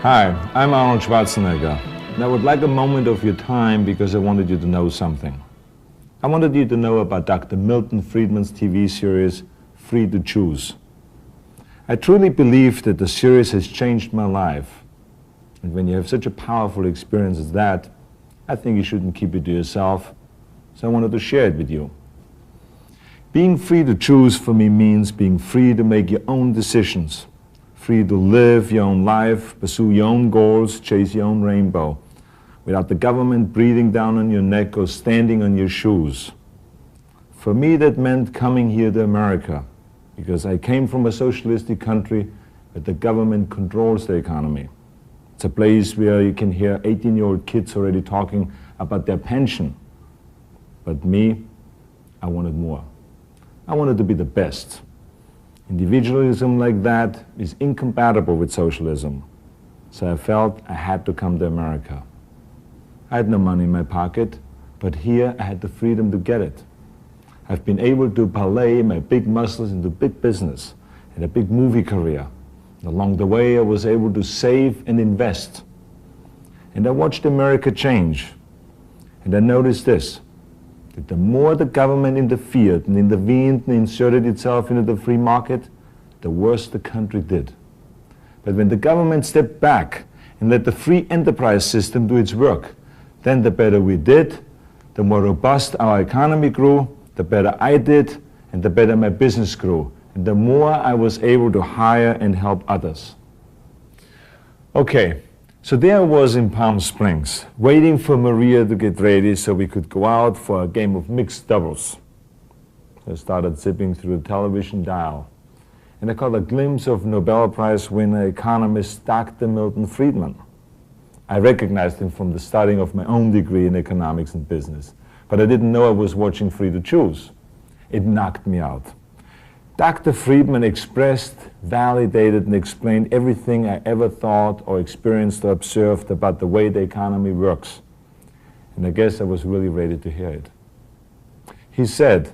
Hi, I'm Arnold Schwarzenegger, and I would like a moment of your time because I wanted you to know something. I wanted you to know about Dr. Milton Friedman's TV series, Free to Choose. I truly believe that the series has changed my life. And when you have such a powerful experience as that, I think you shouldn't keep it to yourself, so I wanted to share it with you. Being free to choose for me means being free to make your own decisions, free to live your own life, pursue your own goals, chase your own rainbow, without the government breathing down on your neck or standing on your shoes. For me, that meant coming here to America, because I came from a socialistic country where the government controls the economy. It's a place where you can hear 18-year-old kids already talking about their pension. But me, I wanted more. I wanted to be the best. Individualism like that is incompatible with socialism. So I felt I had to come to America. I had no money in my pocket, but here I had the freedom to get it. I've been able to parlay my big muscles into big business and a big movie career. And along the way, I was able to save and invest. And I watched America change. And I noticed this, that the more the government interfered and intervened and inserted itself into the free market, the worse the country did. But when the government stepped back and let the free enterprise system do its work, then the better we did, the more robust our economy grew, the better I did, and the better my business grew, and the more I was able to hire and help others. Okay. So there I was in Palm Springs, waiting for Maria to get ready so we could go out for a game of mixed doubles. I started zipping through the television dial, and I caught a glimpse of Nobel Prize winner economist Dr. Milton Friedman. I recognized him from the studying of my own degree in economics and business, but I didn't know I was watching Free to Choose. It knocked me out. Dr. Friedman expressed, validated, and explained everything I ever thought or experienced or observed about the way the economy works. And I guess I was really ready to hear it. He said,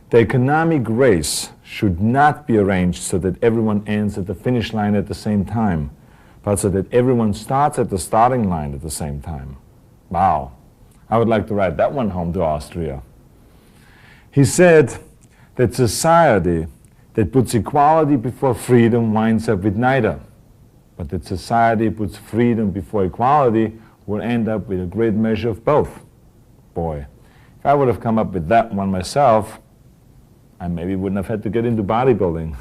the economic race should not be arranged so that everyone ends at the finish line at the same time, but so that everyone starts at the starting line at the same time. Wow, I would like to write that one home to Austria. He said, that society that puts equality before freedom winds up with neither. But that society puts freedom before equality will end up with a great measure of both. Boy, if I would have come up with that one myself, I maybe wouldn't have had to get into bodybuilding.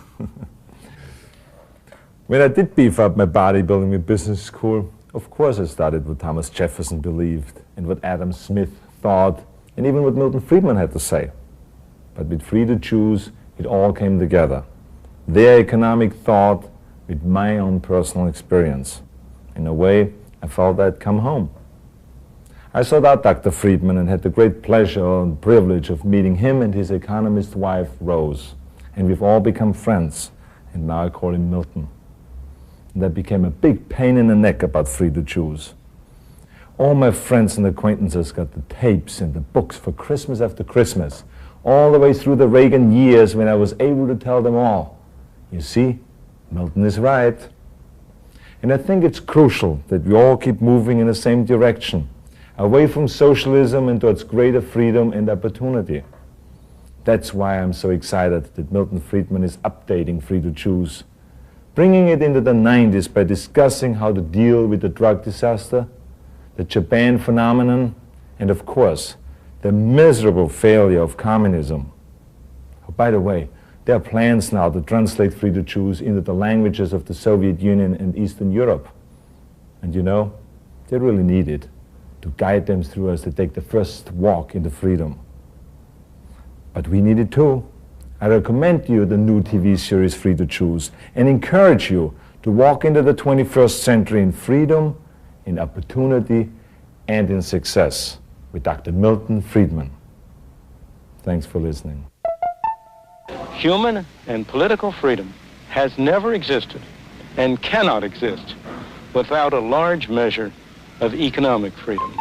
When I did beef up my bodybuilding in business school, of course I studied what Thomas Jefferson believed, and what Adam Smith thought, and even what Milton Friedman had to say. But with Free to Choose, it all came together. Their economic thought with my own personal experience. In a way, I felt I'd come home. I sought out Dr. Friedman and had the great pleasure and privilege of meeting him and his economist wife, Rose. And we've all become friends, and now I call him Milton. And that became a big pain in the neck about Free to Choose. All my friends and acquaintances got the tapes and the books for Christmas after Christmas, all the way through the Reagan years when I was able to tell them all, you see, Milton is right. And I think it's crucial that we all keep moving in the same direction, away from socialism and towards greater freedom and opportunity. That's why I'm so excited that Milton Friedman is updating Free to Choose, bringing it into the 90s by discussing how to deal with the drug disaster, the Japan phenomenon, and of course, the miserable failure of communism. Oh, by the way, there are plans now to translate Free to Choose into the languages of the Soviet Union and Eastern Europe. And you know, they really need it to guide them through as they take the first walk into freedom. But we need it too. I recommend you the new TV series Free to Choose and encourage you to walk into the 21st century in freedom, in opportunity, and in success. With Dr. Milton Friedman. Thanks for listening. Human and political freedom has never existed and cannot exist without a large measure of economic freedom.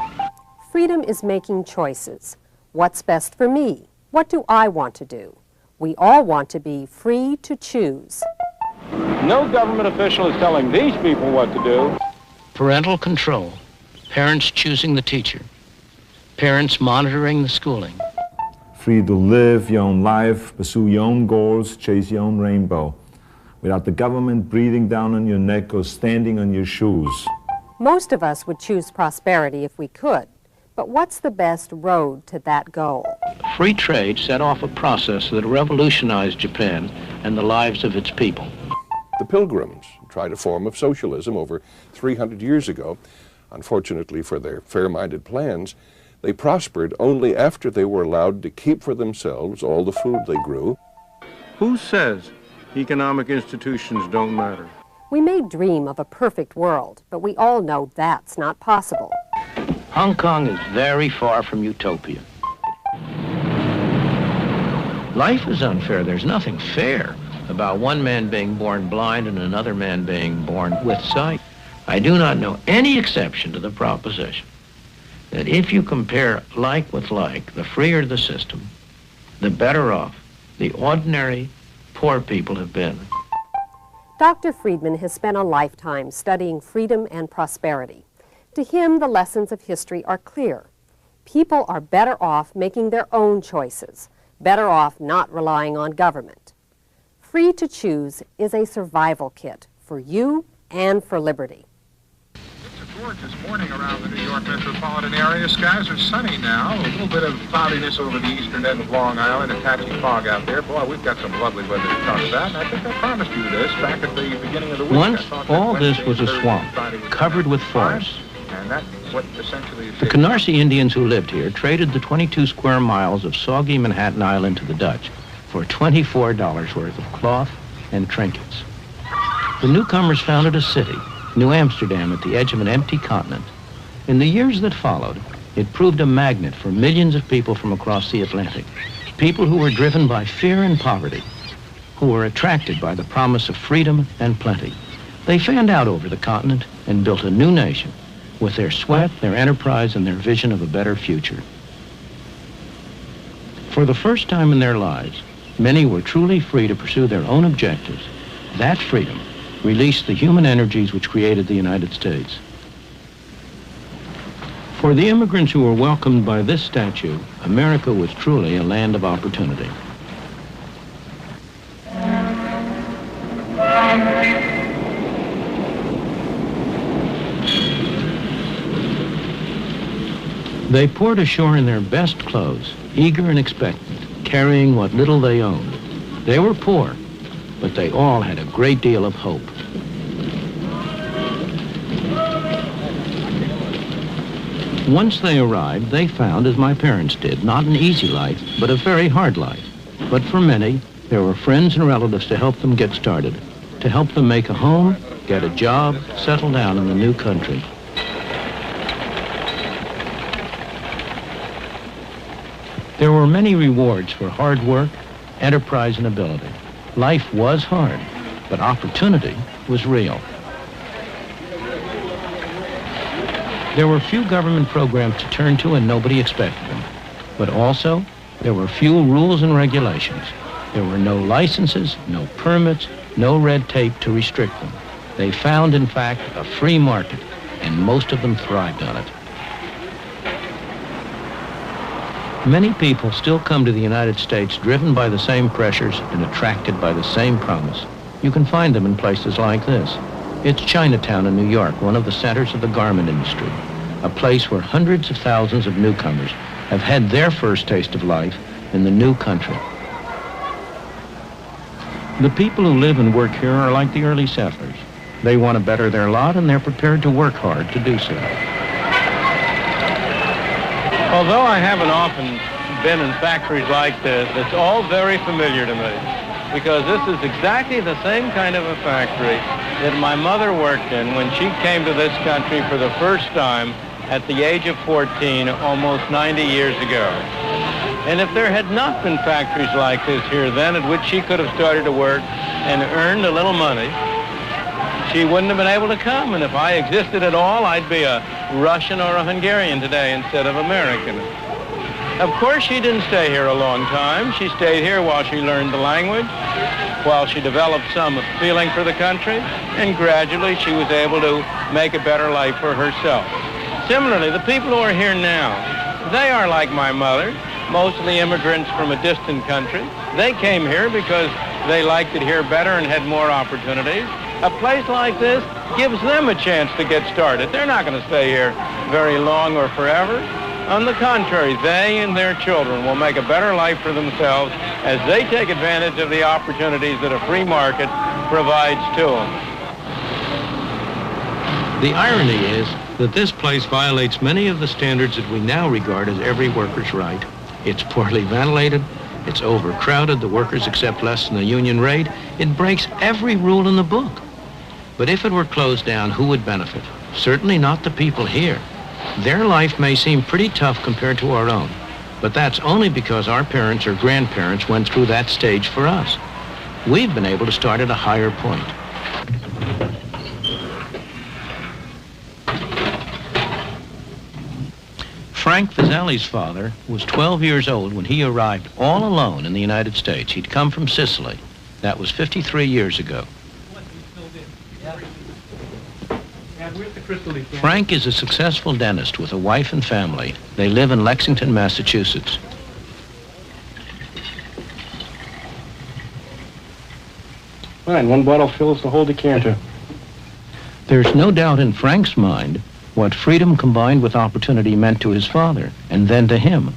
Freedom is making choices. What's best for me? What do I want to do? We all want to be free to choose. No government official is telling these people what to do. Parental control, parents choosing the teacher, parents monitoring the schooling. Free to live your own life, pursue your own goals, chase your own rainbow, without the government breathing down on your neck or standing on your shoes. Most of us would choose prosperity if we could, but what's the best road to that goal? Free trade set off a process that revolutionized Japan and the lives of its people. The Pilgrims tried a form of socialism over 300 years ago. Unfortunately for their fair-minded plans, they prospered only after they were allowed to keep for themselves all the food they grew. Who says economic institutions don't matter? We may dream of a perfect world, but we all know that's not possible. Hong Kong is very far from utopia. Life is unfair. There's nothing fair about one man being born blind and another man being born with sight. I do not know any exception to the proposition that if you compare like with like, the freer the system, the better off the ordinary poor people have been. Dr. Friedman has spent a lifetime studying freedom and prosperity. To him, the lessons of history are clear. People are better off making their own choices, better off not relying on government. Free to choose is a survival kit for you and for liberty. It's a gorgeous morning around the New York metropolitan area. Skies are sunny now. A little bit of cloudiness over the eastern end of Long Island, a patchy fog out there. Boy, we've got some lovely weather to talk about, and I think I promised you this back at the beginning of the week. Once, all this was a swamp, covered with forests. And that's what essentially is The Canarsie Indians who lived here traded the 22 square miles of soggy Manhattan Island to the Dutch for $24 worth of cloth and trinkets. The newcomers founded a city, New Amsterdam, at the edge of an empty continent. In the years that followed, it proved a magnet for millions of people from across the Atlantic, people who were driven by fear and poverty, who were attracted by the promise of freedom and plenty. They fanned out over the continent and built a new nation with their sweat, their enterprise, and their vision of a better future. For the first time in their lives, many were truly free to pursue their own objectives. That freedom released the human energies which created the United States. For the immigrants who were welcomed by this statue, America was truly a land of opportunity. They poured ashore in their best clothes, eager and expectant, carrying what little they owned. They were poor, but they all had a great deal of hope. Once they arrived, they found, as my parents did, not an easy life, but a very hard life. But for many, there were friends and relatives to help them get started, to help them make a home, get a job, settle down in the new country. There were many rewards for hard work, enterprise, and ability. Life was hard, but opportunity was real. There were few government programs to turn to and nobody expected them. But also, there were few rules and regulations. There were no licenses, no permits, no red tape to restrict them. They found, in fact, a free market, and most of them thrived on it. Many people still come to the United States driven by the same pressures and attracted by the same promise. You can find them in places like this. It's Chinatown in New York, one of the centers of the garment industry, a place where hundreds of thousands of newcomers have had their first taste of life in the new country. The people who live and work here are like the early settlers. They want to better their lot, and they're prepared to work hard to do so. Although I haven't often been in factories like this, it's all very familiar to me, because this is exactly the same kind of a factory that my mother worked in when she came to this country for the first time at the age of 14, almost 90 years ago. And if there had not been factories like this here then, at which she could have started to work and earned a little money, she wouldn't have been able to come. And if I existed at all, I'd be a Russian or a Hungarian today instead of American. Of course, she didn't stay here a long time. She stayed here while she learned the language, while she developed some feeling for the country, and gradually she was able to make a better life for herself. Similarly, the people who are here now, they are like my mother, mostly immigrants from a distant country. They came here because they liked it here better and had more opportunities. A place like this gives them a chance to get started. They're not going to stay here very long or forever. On the contrary, they and their children will make a better life for themselves as they take advantage of the opportunities that a free market provides to them. The irony is that this place violates many of the standards that we now regard as every worker's right. It's poorly ventilated, it's overcrowded, the workers accept less than the union rate. It breaks every rule in the book. But if it were closed down, who would benefit? Certainly not the people here. Their life may seem pretty tough compared to our own, but that's only because our parents or grandparents went through that stage for us. We've been able to start at a higher point. Frank Vasali's father was 12 years old when he arrived all alone in the United States. He'd come from Sicily. That was 53 years ago. Frank is a successful dentist with a wife and family. They live in Lexington, Massachusetts. Fine, one bottle fills the whole decanter. There's no doubt in Frank's mind what freedom combined with opportunity meant to his father, and then to him,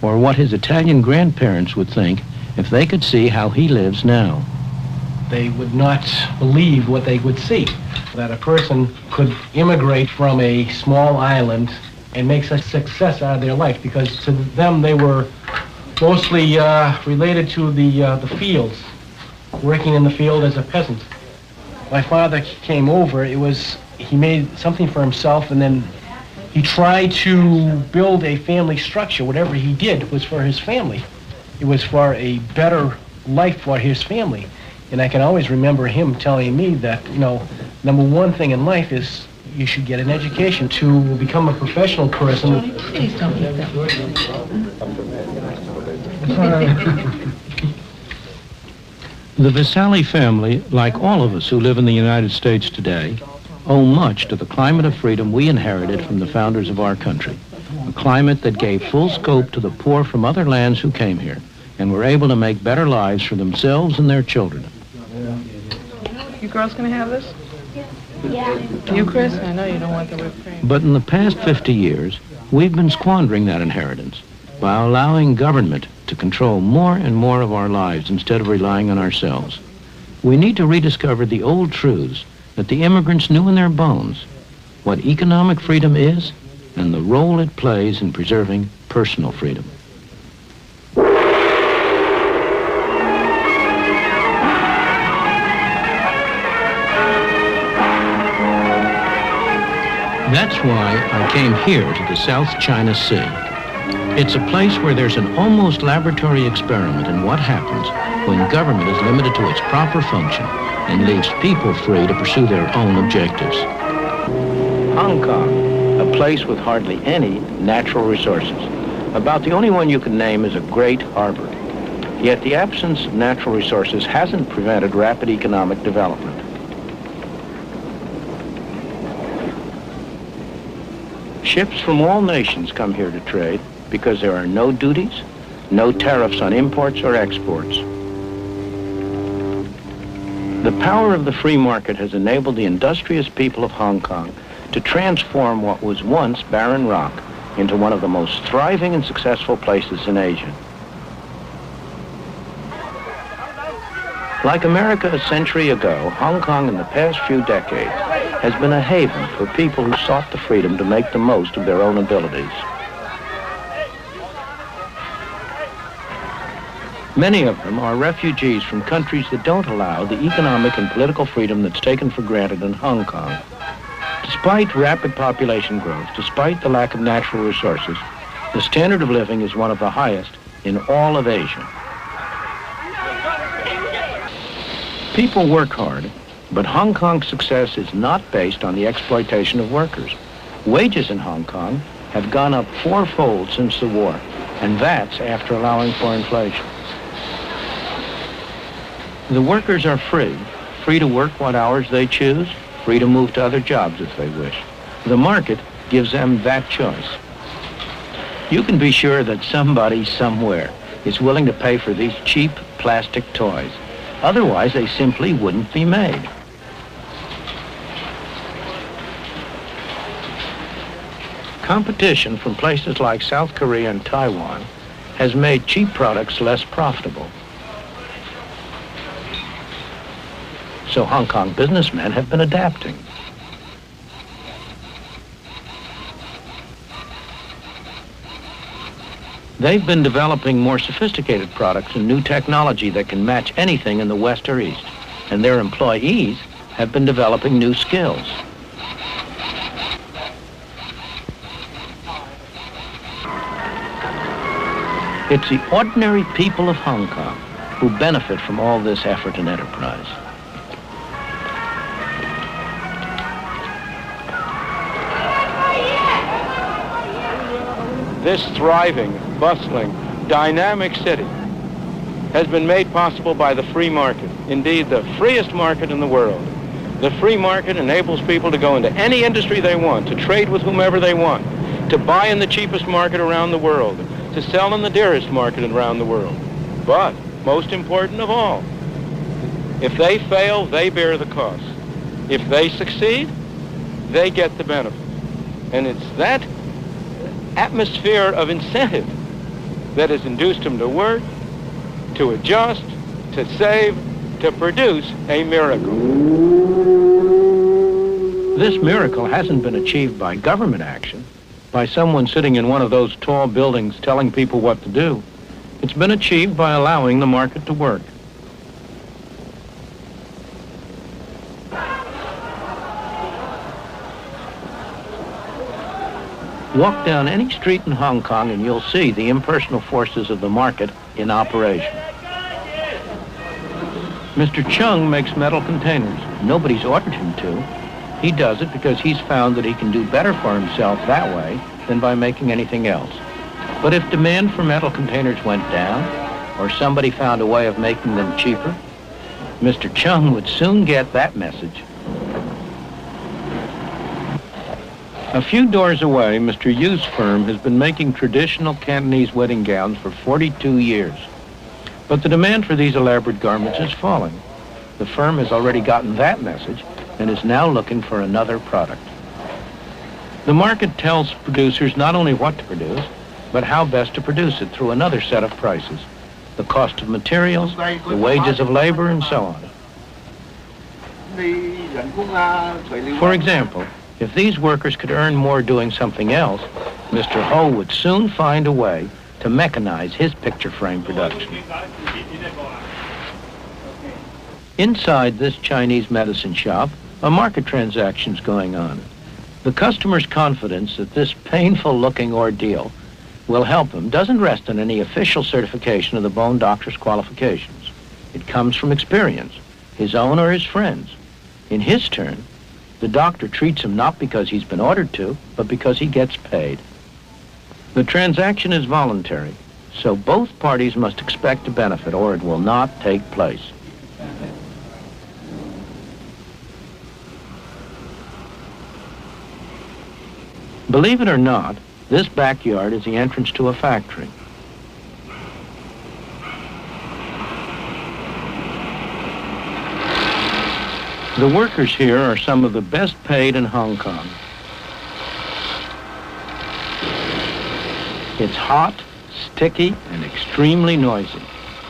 or what his Italian grandparents would think if they could see how he lives now. They would not believe what they would see, that a person could immigrate from a small island and make such success out of their life, because to them they were mostly related to the fields, working in the field as a peasant. My father came over, he made something for himself, and then he tried to build a family structure. Whatever he did was for his family. It was for a better life for his family. And I can always remember him telling me that, you know, number one thing in life is you should get an education to become a professional person. Johnny, please don't eat that. The Vasali family, like all of us who live in the United States today, owe much to the climate of freedom we inherited from the founders of our country. A climate that gave full scope to the poor from other lands who came here and were able to make better lives for themselves and their children. You girls gonna have this? Yeah. You, Chris? I know you don't want the whipped cream. But in the past 50 years, we've been squandering that inheritance by allowing government to control more and more of our lives instead of relying on ourselves. We need to rediscover the old truths that the immigrants knew in their bones, what economic freedom is and the role it plays in preserving personal freedom. That's why I came here to the South China Sea. It's a place where there's an almost laboratory experiment in what happens when government is limited to its proper function and leaves people free to pursue their own objectives. Hong Kong, a place with hardly any natural resources. About the only one you can name is a great harbor. Yet the absence of natural resources hasn't prevented rapid economic development. Ships from all nations come here to trade because there are no duties, no tariffs on imports or exports. The power of the free market has enabled the industrious people of Hong Kong to transform what was once barren rock into one of the most thriving and successful places in Asia. Like America a century ago, Hong Kong in the past few decades has been a haven for people who sought the freedom to make the most of their own abilities. Many of them are refugees from countries that don't allow the economic and political freedom that's taken for granted in Hong Kong. Despite rapid population growth, despite the lack of natural resources, the standard of living is one of the highest in all of Asia. People work hard, but Hong Kong's success is not based on the exploitation of workers. Wages in Hong Kong have gone up fourfold since the war. And that's after allowing for inflation. The workers are free to work what hours they choose, free to move to other jobs if they wish. The market gives them that choice. You can be sure that somebody somewhere is willing to pay for these cheap plastic toys. Otherwise, they simply wouldn't be made. Competition from places like South Korea and Taiwan has made cheap products less profitable. So Hong Kong businessmen have been adapting. They've been developing more sophisticated products and new technology that can match anything in the West or East. And their employees have been developing new skills. It's the ordinary people of Hong Kong who benefit from all this effort and enterprise. This thriving, bustling, dynamic city has been made possible by the free market. Indeed, the freest market in the world. The free market enables people to go into any industry they want, to trade with whomever they want, to buy in the cheapest market around the world, to sell in the dearest market around the world. But, most important of all, if they fail, they bear the cost. If they succeed, they get the benefit. And it's that atmosphere of incentive that has induced them to work, to adjust, to save, to produce a miracle. This miracle hasn't been achieved by government action, by someone sitting in one of those tall buildings telling people what to do. It's been achieved by allowing the market to work. Walk down any street in Hong Kong and you'll see the impersonal forces of the market in operation. Mr. Chung makes metal containers. Nobody's ordered him to. He does it because he's found that he can do better for himself that way than by making anything else. But if demand for metal containers went down, or somebody found a way of making them cheaper, Mr. Chung would soon get that message. A few doors away, Mr. Yu's firm has been making traditional Cantonese wedding gowns for 42 years. But the demand for these elaborate garments is falling. The firm has already gotten that message and is now looking for another product. The market tells producers not only what to produce, but how best to produce it through another set of prices. The cost of materials, the wages of labor, and so on. For example, if these workers could earn more doing something else, Mr. Ho would soon find a way to mechanize his picture frame production. Inside this Chinese medicine shop, a market transaction's going on. The customer's confidence that this painful-looking ordeal will help him doesn't rest on any official certification of the bone doctor's qualifications. It comes from experience, his own or his friends. In his turn, the doctor treats him not because he's been ordered to, but because he gets paid. The transaction is voluntary, so both parties must expect to benefit or it will not take place. Believe it or not, this backyard is the entrance to a factory. The workers here are some of the best paid in Hong Kong. It's hot, sticky, and extremely noisy.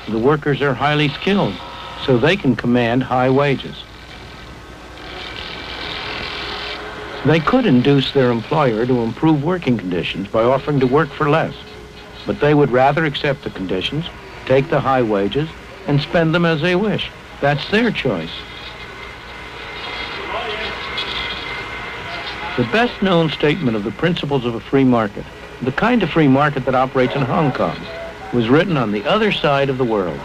The workers are highly skilled, so they can command high wages. They could induce their employer to improve working conditions by offering to work for less, but they would rather accept the conditions, take the high wages, and spend them as they wish. That's their choice. The best-known statement of the principles of a free market, the kind of free market that operates in Hong Kong, was written on the other side of the world.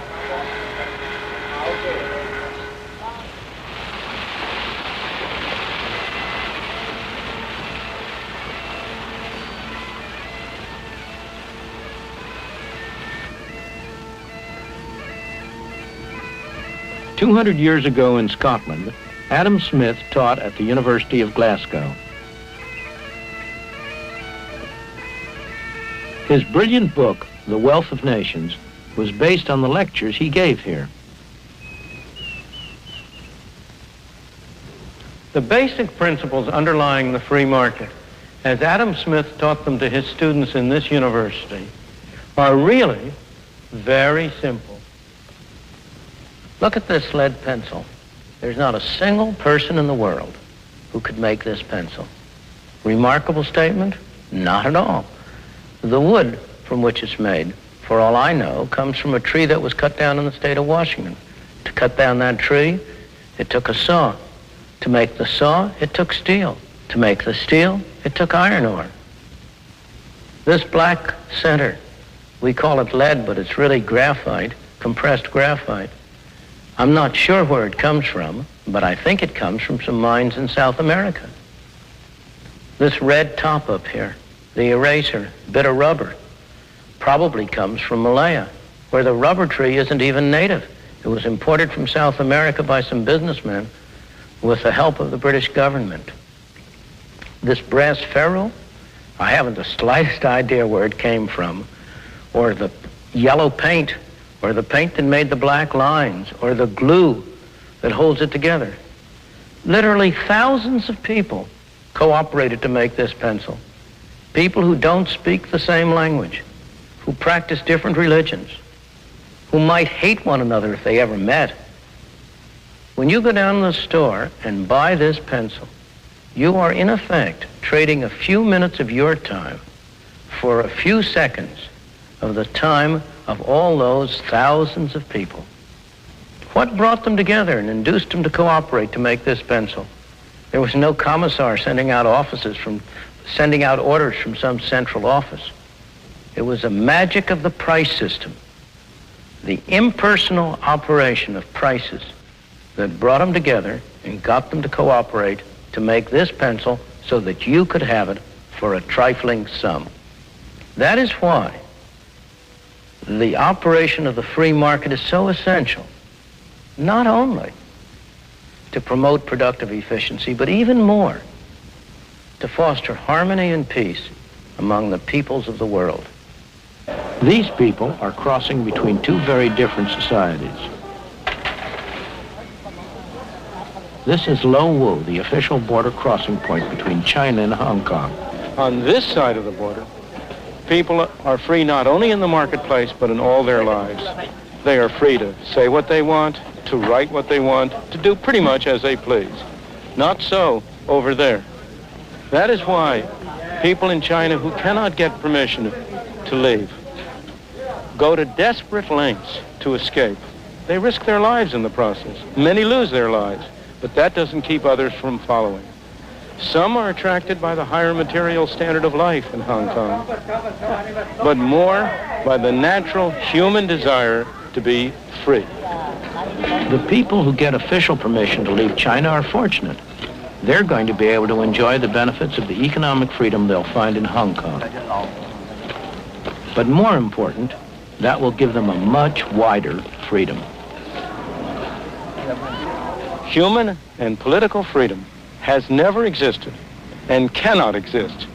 200 years ago in Scotland, Adam Smith taught at the University of Glasgow. His brilliant book, The Wealth of Nations, was based on the lectures he gave here. The basic principles underlying the free market, as Adam Smith taught them to his students in this university, are really very simple. Look at this lead pencil. There's not a single person in the world who could make this pencil. Remarkable statement? Not at all. The wood from which it's made, for all I know, comes from a tree that was cut down in the state of Washington. To cut down that tree, it took a saw. To make the saw, it took steel. To make the steel, it took iron ore. This black center, we call it lead, but it's really graphite, compressed graphite. I'm not sure where it comes from, but I think it comes from some mines in South America. This red top up here, the eraser, bit of rubber, probably comes from Malaya, where the rubber tree isn't even native. It was imported from South America by some businessmen with the help of the British government. This brass ferrule, I haven't the slightest idea where it came from, or the yellow paint, or the paint that made the black lines, or the glue that holds it together. Literally thousands of people cooperated to make this pencil. People who don't speak the same language, who practice different religions, who might hate one another if they ever met. When you go down to the store and buy this pencil, you are in effect trading a few minutes of your time for a few seconds of the time of all those thousands of people. What brought them together and induced them to cooperate to make this pencil? There was no commissar sending out orders from some central office. It was a magic of the price system, the impersonal operation of prices that brought them together and got them to cooperate to make this pencil so that you could have it for a trifling sum. That is why the operation of the free market is so essential, not only to promote productive efficiency, but even more, to foster harmony and peace among the peoples of the world. These people are crossing between two very different societies. This is Lo Wu, the official border crossing point between China and Hong Kong. On this side of the border, people are free not only in the marketplace, but in all their lives. They are free to say what they want, to write what they want, to do pretty much as they please. Not so over there. That is why people in China who cannot get permission to leave go to desperate lengths to escape. They risk their lives in the process. Many lose their lives, but that doesn't keep others from following. Some are attracted by the higher material standard of life in Hong Kong, but more by the natural human desire to be free. The people who get official permission to leave China are fortunate. They're going to be able to enjoy the benefits of the economic freedom they'll find in Hong Kong. But more important, that will give them a much wider freedom. Human and political freedom has never existed and cannot exist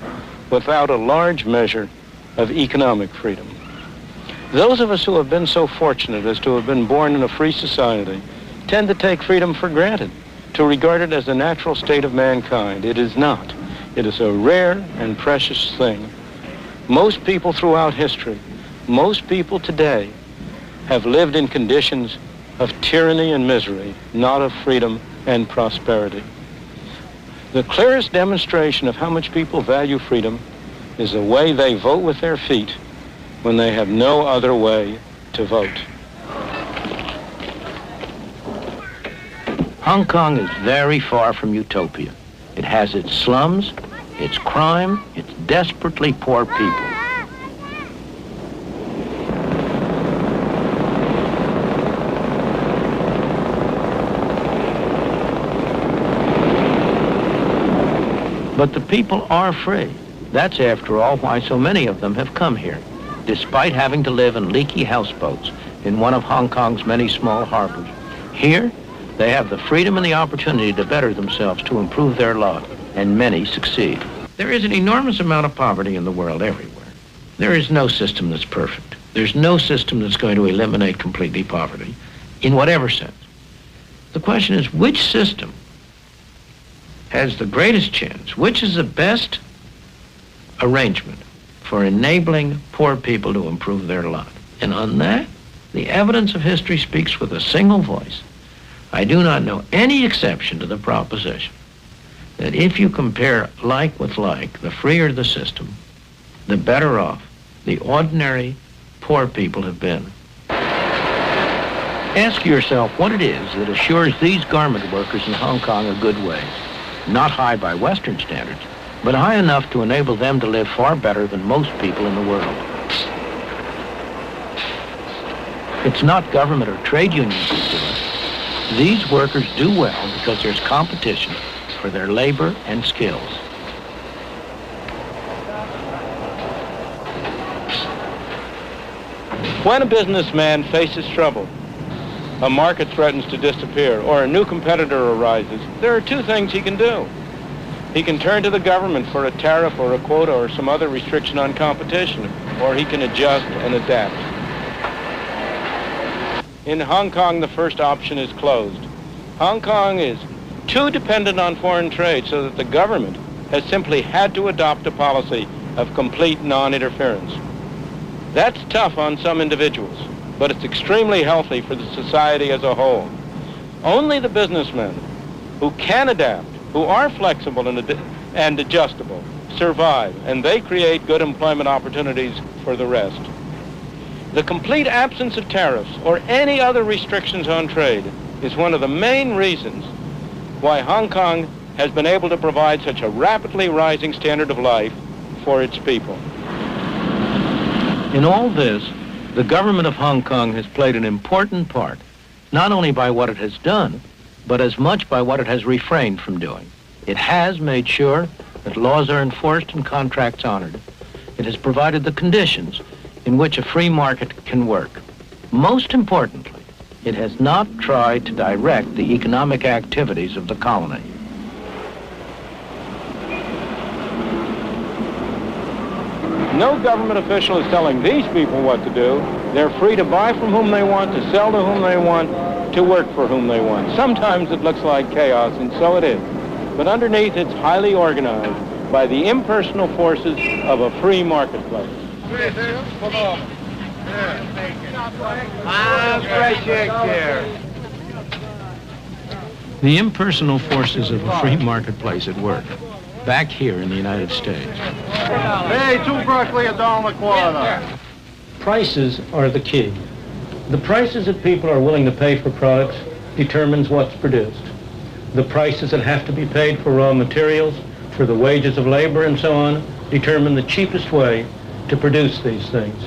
without a large measure of economic freedom. Those of us who have been so fortunate as to have been born in a free society tend to take freedom for granted, to regard it as a natural state of mankind. It is not. It is a rare and precious thing. Most people throughout history, most people today have lived in conditions of tyranny and misery, not of freedom and prosperity. The clearest demonstration of how much people value freedom is the way they vote with their feet when they have no other way to vote. Hong Kong is very far from utopia. It has its slums, its crime, its desperately poor people. But the people are free. That's, after all, why so many of them have come here, despite having to live in leaky houseboats in one of Hong Kong's many small harbors. Here, they have the freedom and the opportunity to better themselves, to improve their lot, and many succeed. There is an enormous amount of poverty in the world everywhere. There is no system that's perfect. There's no system that's going to eliminate completely poverty, in whatever sense. The question is, which system has the greatest chance? Which is the best arrangement for enabling poor people to improve their lot? And on that, the evidence of history speaks with a single voice. I do not know any exception to the proposition that if you compare like with like, the freer the system, the better off the ordinary poor people have been. Ask yourself what it is that assures these garment workers in Hong Kong a good wage. Not high by Western standards, but high enough to enable them to live far better than most people in the world. It's not government or trade unions that do it. These workers do well because there's competition for their labor and skills. When a businessman faces trouble, a market threatens to disappear, or a new competitor arises, there are two things he can do. He can turn to the government for a tariff or a quota or some other restriction on competition, or he can adjust and adapt. In Hong Kong, the first option is closed. Hong Kong is too dependent on foreign trade so that the government has simply had to adopt a policy of complete non-interference. That's tough on some individuals, but it's extremely healthy for the society as a whole. Only the businessmen who can adapt, who are flexible and adjustable, survive, and they create good employment opportunities for the rest. The complete absence of tariffs or any other restrictions on trade is one of the main reasons why Hong Kong has been able to provide such a rapidly rising standard of life for its people. In all this, the government of Hong Kong has played an important part, not only by what it has done, but as much by what it has refrained from doing. It has made sure that laws are enforced and contracts honored. It has provided the conditions in which a free market can work. Most importantly, it has not tried to direct the economic activities of the colony. No government official is telling these people what to do. They're free to buy from whom they want, to sell to whom they want, to work for whom they want. Sometimes it looks like chaos, and so it is. But underneath, it's highly organized by the impersonal forces of a free marketplace. The impersonal forces of a free marketplace at work, back here in the United States. Hey, 2 broccoli, $1.25. Prices are the key. The prices that people are willing to pay for products determines what's produced. The prices that have to be paid for raw materials, for the wages of labor and so on, determine the cheapest way to produce these things.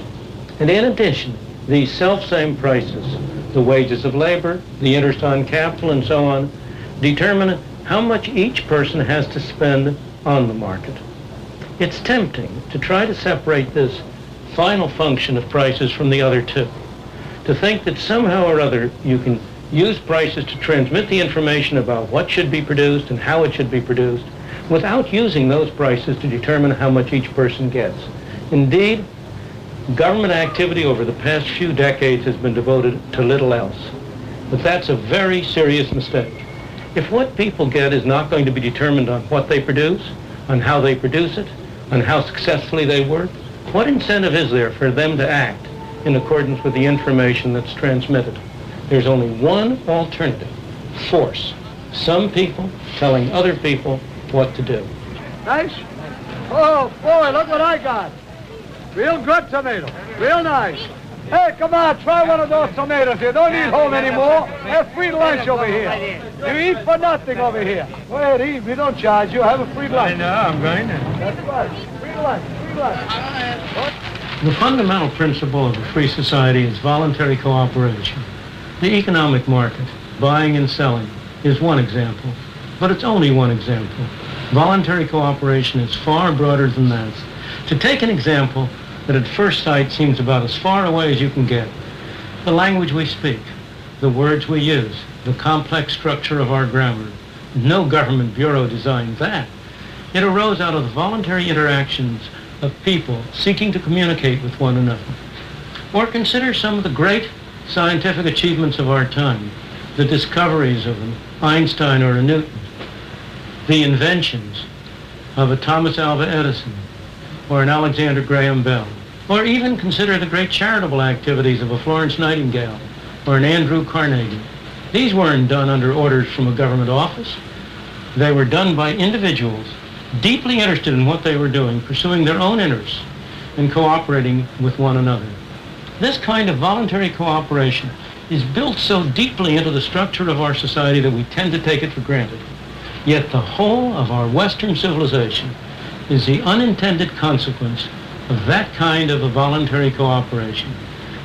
And in addition, these self-same prices, the wages of labor, the interest on capital and so on, determine how much each person has to spend on the market. It's tempting to try to separate this final function of prices from the other two, to think that somehow or other you can use prices to transmit the information about what should be produced and how it should be produced without using those prices to determine how much each person gets. Indeed, government activity over the past few decades has been devoted to little else. But that's a very serious mistake. If what people get is not going to be determined on what they produce, on how they produce it, on how successfully they work, what incentive is there for them to act in accordance with the information that's transmitted? There's only one alternative: force. Some people telling other people what to do. Nice? Oh, boy, look what I got. Real good tomato. Real nice. Hey, come on, try one of those tomatoes. You don't eat home anymore. Have free lunch over here. You eat for nothing over here. Wait, eat. We don't charge you. Have a free lunch. I know, I'm going to. That's right. Free lunch. Free lunch. The fundamental principle of a free society is voluntary cooperation. The economic market, buying and selling, is one example, but it's only one example. Voluntary cooperation is far broader than that. To take an example that at first sight seems about as far away as you can get, the language we speak. the words we use, the complex structure of our grammar. No government bureau designed that. It arose out of the voluntary interactions of people seeking to communicate with one another. Or consider some of the great scientific achievements of our time, the discoveries of an Einstein or a Newton, the inventions of a Thomas Alva Edison or an Alexander Graham Bell, or even consider the great charitable activities of a Florence Nightingale or an Andrew Carnegie. These weren't done under orders from a government office. They were done by individuals deeply interested in what they were doing, pursuing their own interests and cooperating with one another. This kind of voluntary cooperation is built so deeply into the structure of our society that we tend to take it for granted. Yet the whole of our Western civilization is the unintended consequence of that kind of a voluntary cooperation,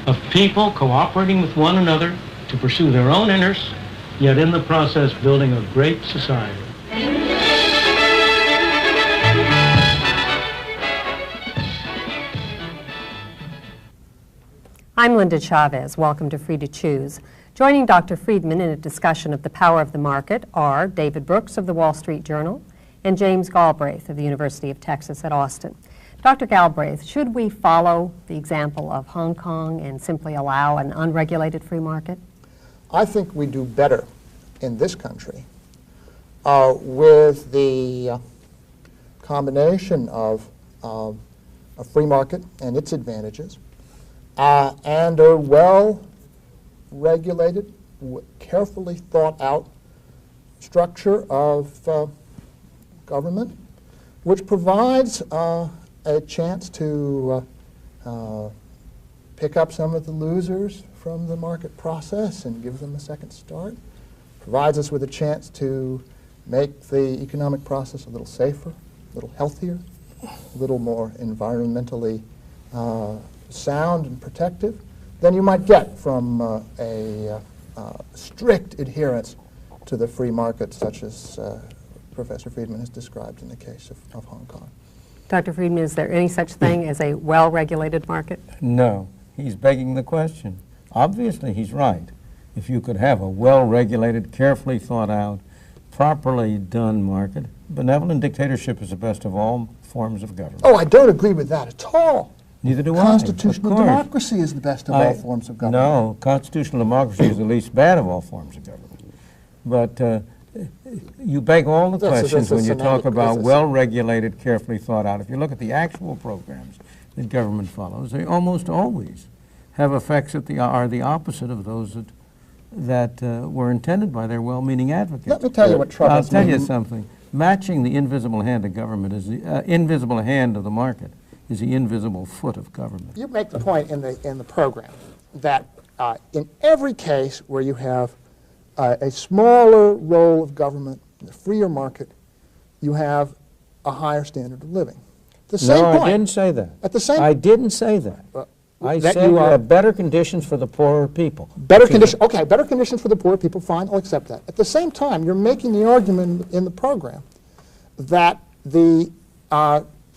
of people cooperating with one another to pursue their own interests, yet in the process building a great society. I'm Linda Chavez. Welcome to Free to Choose. Joining Dr. Friedman in a discussion of the power of the market are David Brooks of the Wall Street Journal and James Galbraith of the University of Texas at Austin. Dr. Galbraith, should we follow the example of Hong Kong and simply allow an unregulated free market? I think we do better in this country with the combination of a free market and its advantages and a well-regulated, carefully thought-out structure of government, which provides a chance to pick up some of the losers from the market process and give them a second start, provides us with a chance to make the economic process a little safer, a little healthier, a little more environmentally sound and protective than you might get from a strict adherence to the free market such as Professor Friedman has described in the case of Hong Kong. Dr. Friedman, is there any such thing as a well-regulated market? No. He's begging the question. Obviously, he's right. If you could have a well-regulated, carefully thought-out, properly done market, benevolent dictatorship is the best of all forms of government. Oh, I don't agree with that at all. Neither do Constitutional I. Constitutional democracy is the best of all forms of government. No, constitutional democracy is the least bad of all forms of government. But you beg all the questions when you talk about well-regulated, carefully thought out. If you look at the actual programs that government follows, they almost always have effects that are the opposite of those that were intended by their well-meaning advocates. Let me tell you what troubles me. I'll tell you something. Matching the invisible hand of government is the invisible hand of the market is the invisible foot of government. You make the point in the program that in every case where you have a smaller role of government in the freer market, you have a higher standard of living. The same point. I didn't say that. At the same. I didn't say that. I said you have better conditions for the poorer people. Better conditions. Okay, better conditions for the poor people. Fine, I'll accept that. At the same time, you're making the argument in the program that the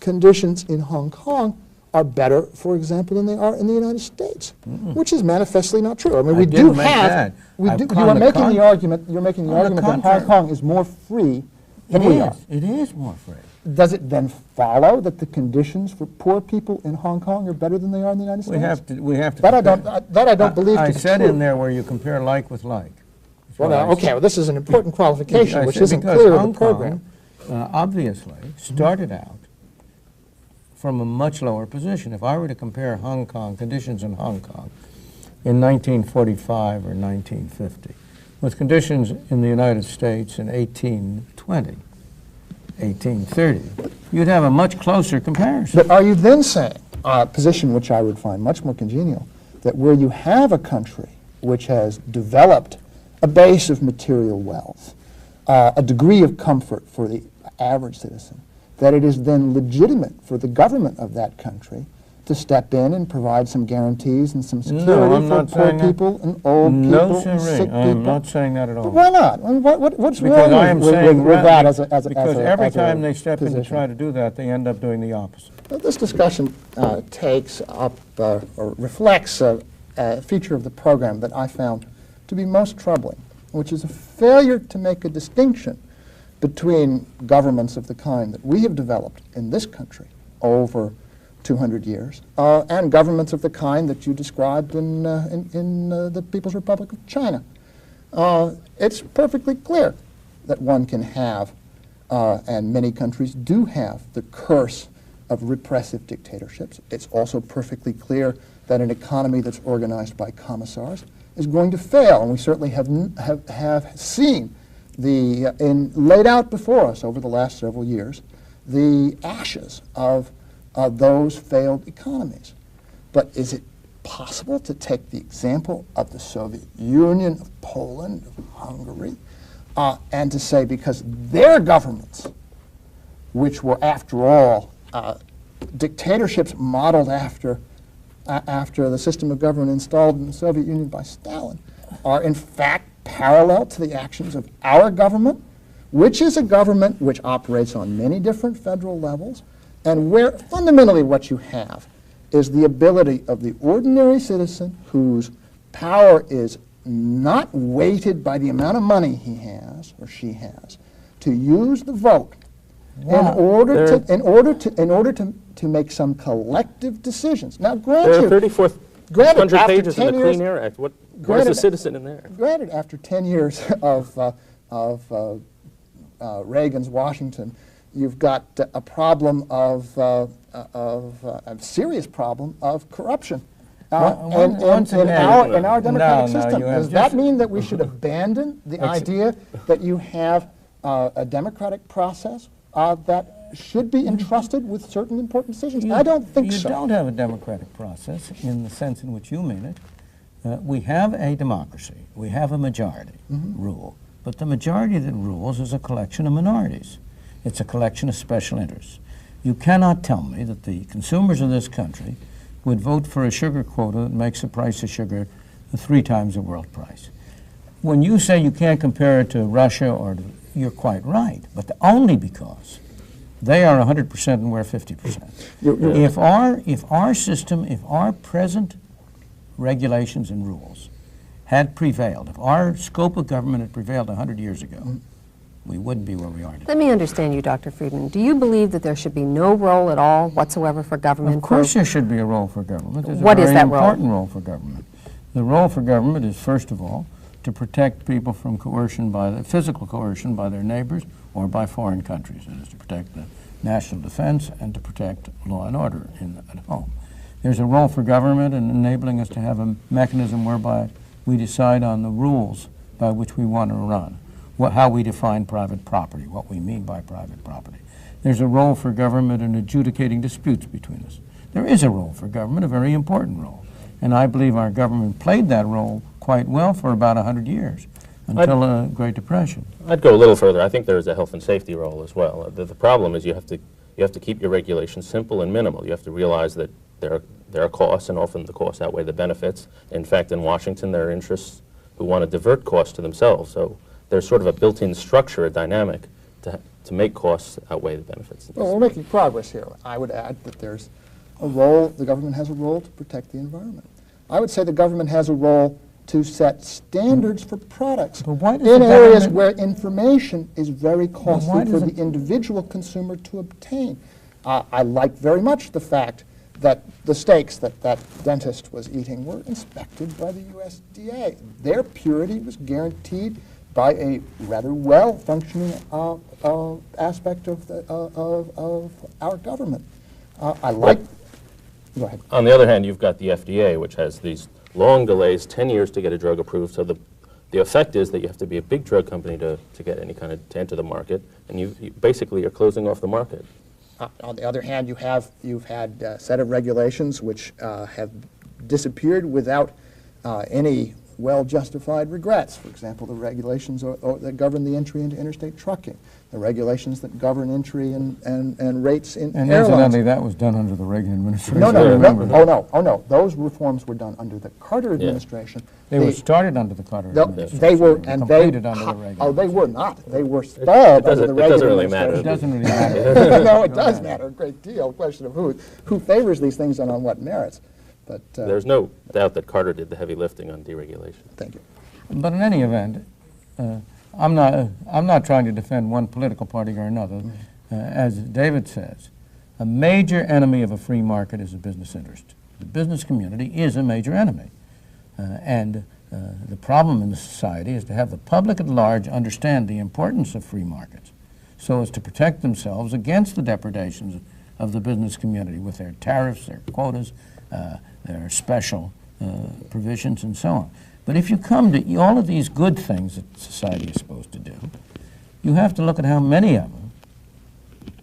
conditions in Hong Kong are better, for example, than they are in the United States, which is manifestly not true. I mean, we do have. You are making the argument. You're making the argument that Hong Kong is more free than we are. It is more free. Does it then follow that the conditions for poor people in Hong Kong are better than they are in the United States? We have to. That I don't believe to be I said true. in there where you compare like with like. Well, okay. Well, this is an important qualification, which isn't clear in the program. Obviously, started out from a much lower position. If I were to compare Hong Kong, conditions in Hong Kong in 1945 or 1950 with conditions in the United States in 1820, 1830, you'd have a much closer comparison. But are you then saying, a position which I would find much more congenial, that where you have a country which has developed a base of material wealth, a degree of comfort for the average citizen, that it is then legitimate for the government of that country to step in and provide some guarantees and some security for poor people and old people and sick people? I'm not saying that at all. But why not? I mean, what's wrong with that as a Because every time they step position? in to try to do that, they end up doing the opposite. Well, this discussion takes up or reflects a feature of the program that I found to be most troubling, which is a failure to make a distinction between governments of the kind that we have developed in this country over 200 years and governments of the kind that you described in the People's Republic of China. It's perfectly clear that one can have, and many countries do have, the curse of repressive dictatorships. It's also perfectly clear that an economy that's organized by commissars is going to fail, and we certainly have seen laid out before us over the last several years the ashes of those failed economies. But is it possible to take the example of the Soviet Union, of Poland, of Hungary, and to say because their governments, which were after all dictatorships modeled after the system of government installed in the Soviet Union by Stalin, are in fact parallel to the actions of our government, which is a government which operates on many different federal levels, and where fundamentally what you have is the ability of the ordinary citizen whose power is not weighted by the amount of money he has or she has to use the vote in order to make some collective decisions. Now, there are 3,400 pages in the Clean Air Act. Where's the citizen in there? Granted, after 10 years of Reagan's Washington, you've got a problem a serious problem of corruption in our democratic system. Does that mean that we should abandon the idea that you have a democratic process that should be entrusted with certain important decisions? I don't think so. You don't have a democratic process in the sense in which you mean it. We have a democracy. We have a majority rule. But the majority that rules is a collection of minorities. It's a collection of special interests. You cannot tell me that the consumers of this country would vote for a sugar quota that makes the price of sugar 3 times the world price. When you say you can't compare it to Russia, you're quite right, but only because they are 100% and we're 50%. If our system, if our present regulations and rules had prevailed, if our scope of government had prevailed 100 years ago, we wouldn't be where we are today. Let me understand you, Dr. Friedman. Do you believe that there should be no role at all whatsoever for government? Of course there should be a role for government. There's what a is very that role? important role for government. The role for government is, first of all, to protect people from coercion physical coercion by their neighbors or by foreign countries. It is to protect the national defense and to protect law and order at home. There's a role for government in enabling us to have a mechanism whereby we decide on the rules by which we want to run, how we define private property, what we mean by private property. There's a role for government in adjudicating disputes between us. There is a role for government, a very important role. And I believe our government played that role quite well for about 100 years, until the Great Depression. I'd go a little further. I think there is a health and safety role as well. The problem is you have to keep your regulations simple and minimal. You have to realize that there are costs, and often the costs outweigh the benefits. In fact, in Washington, there are interests who want to divert costs to themselves. So there's sort of a built-in structure, a dynamic, to make costs outweigh the benefits. Well, we're making progress here. I would add that there's a role, the government has a role to protect the environment. I would say the government has a role to set standards for products in areas where information is very costly for the individual consumer to obtain. I like very much the fact that the steaks that dentist was eating were inspected by the USDA. Their purity was guaranteed by a rather well-functioning aspect of our government. Go ahead. On the other hand, you've got the FDA, which has these long delays, 10 years to get a drug approved. So the effect is that you have to be a big drug company to get any kind of, to enter the market, and you basically are closing off the market. On the other hand, you've had a set of regulations which have disappeared without any well-justified regrets. For example, the regulations that govern the entry into interstate trucking, the regulations that govern entry and rates in airlines. And incidentally, that was done under the Reagan administration. No. Those reforms were done under the Carter administration. They were started under the Carter administration. They were, and completed under the Reagan. Oh, they were not. They were stalled under the Reagan administration. It doesn't really matter. No, it does matter a great deal. Question of who favors these things and on what merits. But there's no doubt that Carter did the heavy lifting on deregulation. Thank you. But in any event, I'm not trying to defend one political party or another. As David says, a major enemy of a free market is a business interest. The business community is a major enemy. The problem in the society is to have the public at large understand the importance of free markets so as to protect themselves against the depredations of the business community with their tariffs, their quotas, their special provisions, and so on. But if you come to all of these good things that society is supposed to do, you have to look at how many of them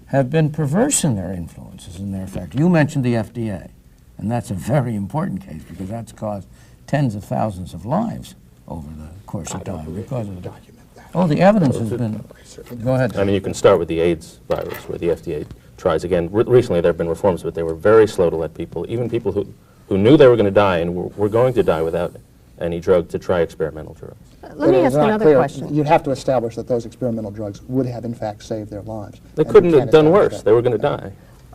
have been perverse in their influences and their effect. You mentioned the FDA, and that's a very important case because that's caused tens of thousands of lives over the course of time because of the the evidence has been. Go ahead. I mean, you can start with the AIDS virus, where the FDA tries again. Recently, there have been reforms, but they were very slow to let people, even people who knew they were going to die and were going to die without any drug, to try experimental drugs. Let me ask another question. You'd have to establish that those experimental drugs would have, in fact, saved their lives. They couldn't have done worse. They were going to die.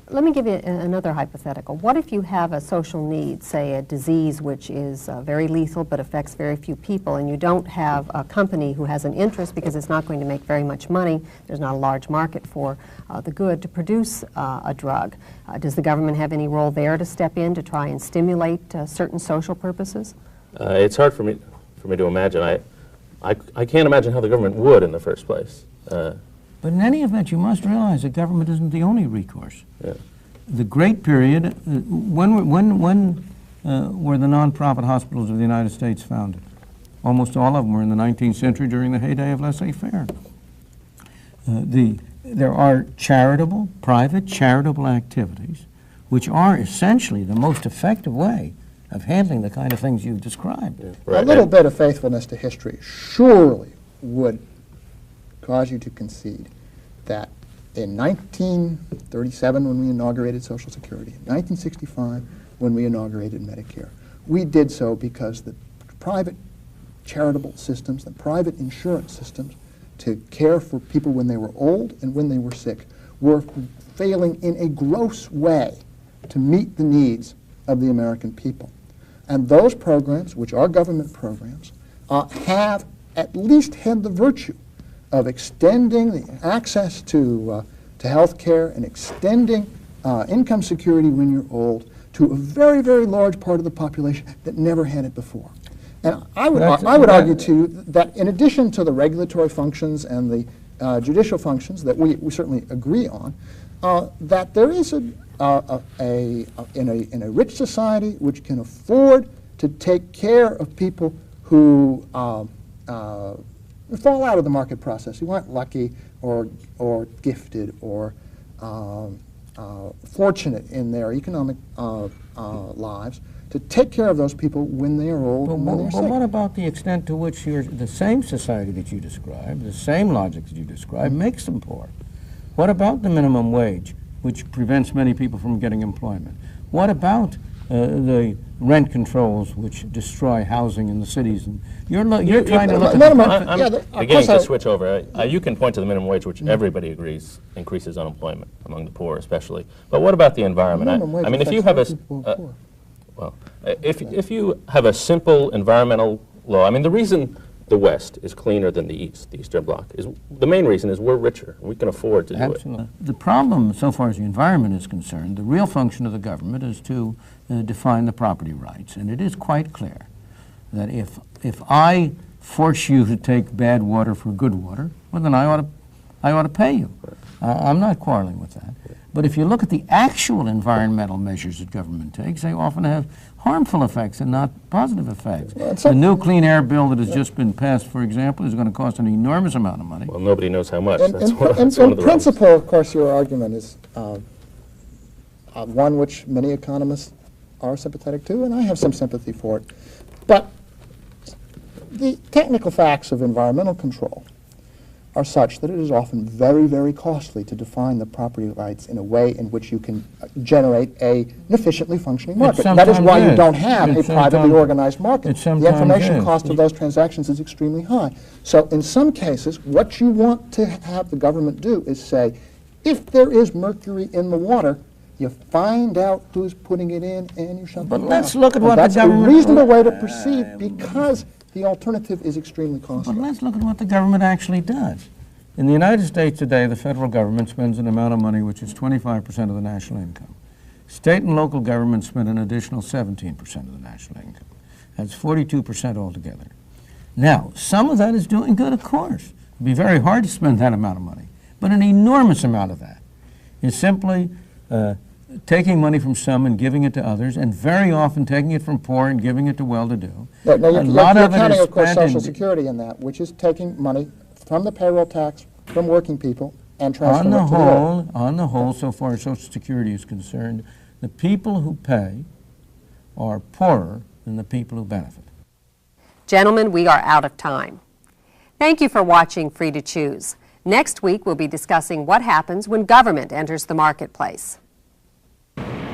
Let me give you another hypothetical. What if you have a social need, say a disease which is very lethal but affects very few people, and you don't have a company who has an interest because it's not going to make very much money, there's not a large market for the good to produce a drug. Does the government have any role there to step in to try and stimulate certain social purposes? It's hard for me to imagine. I can't imagine how the government would in the first place. But in any event, you must realize that government isn't the only recourse. Yeah. The great period, when were the nonprofit hospitals of the United States founded? Almost all of them were in the 19th century during the heyday of laissez-faire. There are private charitable activities, which are essentially the most effective way of handling the kind of things you've described. Yeah, right. A little bit of faithfulness to history surely would cause you to concede that in 1937, when we inaugurated Social Security, in 1965, when we inaugurated Medicare, we did so because the private charitable systems, the private insurance systems to care for people when they were old and when they were sick were failing in a gross way to meet the needs of the American people. And those programs, which are government programs, have at least had the virtue of extending the access to health care and extending income security when you're old to a very, very large part of the population that never had it before. And I would argue to you that in addition to the regulatory functions and the judicial functions that we certainly agree on, that there is in a rich society which can afford to take care of people who fall out of the market process, who aren't lucky or gifted or fortunate in their economic lives, to take care of those people when they are old and when they're sick. But what about the extent to which the same society that you describe, the same logic that you describe, makes them poor? What about the minimum wage, which prevents many people from getting employment? What about the rent controls which destroy housing in the cities? And you're trying to look at I'm beginning to switch over. You can point to the minimum wage, which everybody agrees increases unemployment among the poor, especially. But what about the environment? I mean, if you have if you have a simple environmental law, I mean, the reason the West is cleaner than the East, the Eastern Bloc, is the main reason is we're richer. We can afford to do it. The problem, so far as the environment is concerned, the real function of the government is to define the property rights. And it is quite clear that if I force you to take bad water for good water, well, then I ought to pay you. I'm not quarreling with that. But if you look at the actual environmental measures that government takes, they often have harmful effects and not positive effects. The new clean air bill that has just been passed, for example, is going to cost an enormous amount of money. Well, nobody knows how much. In principle, of course, your argument is one which many economists are sympathetic to, and I have some sympathy for it. But the technical facts of environmental control are such that it is often very, very costly to define the property rights in a way in which you can generate an efficiently functioning market. That is why you don't have a privately organized market. The information cost of those transactions is extremely high. So in some cases, what you want to have the government do is say, if there is mercury in the water, you find out who's putting it in and you shut it off. But let's look at what the government... That's a reasonable way to proceed because the alternative is extremely costly. But let's look at what the government actually does. In the United States today, the federal government spends an amount of money which is 25% of the national income. State and local governments spend an additional 17% of the national income. That's 42% altogether. Now, some of that is doing good, of course. It'd be very hard to spend that amount of money, but an enormous amount of that is simply taking money from some and giving it to others, and very often taking it from poor and giving it to well-to-do. Now, you're counting, of course, Social Security in that, which is taking money from the payroll tax from working people and transferring it to the other. On the whole, so far as Social Security is concerned, the people who pay are poorer than the people who benefit. Gentlemen, we are out of time. Thank you for watching Free to Choose. Next week, we'll be discussing what happens when government enters the marketplace.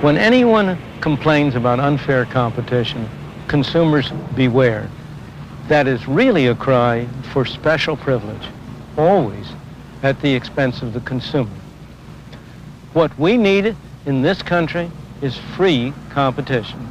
When anyone complains about unfair competition, consumers beware. That is really a cry for special privilege, always at the expense of the consumer. What we need in this country is free competition.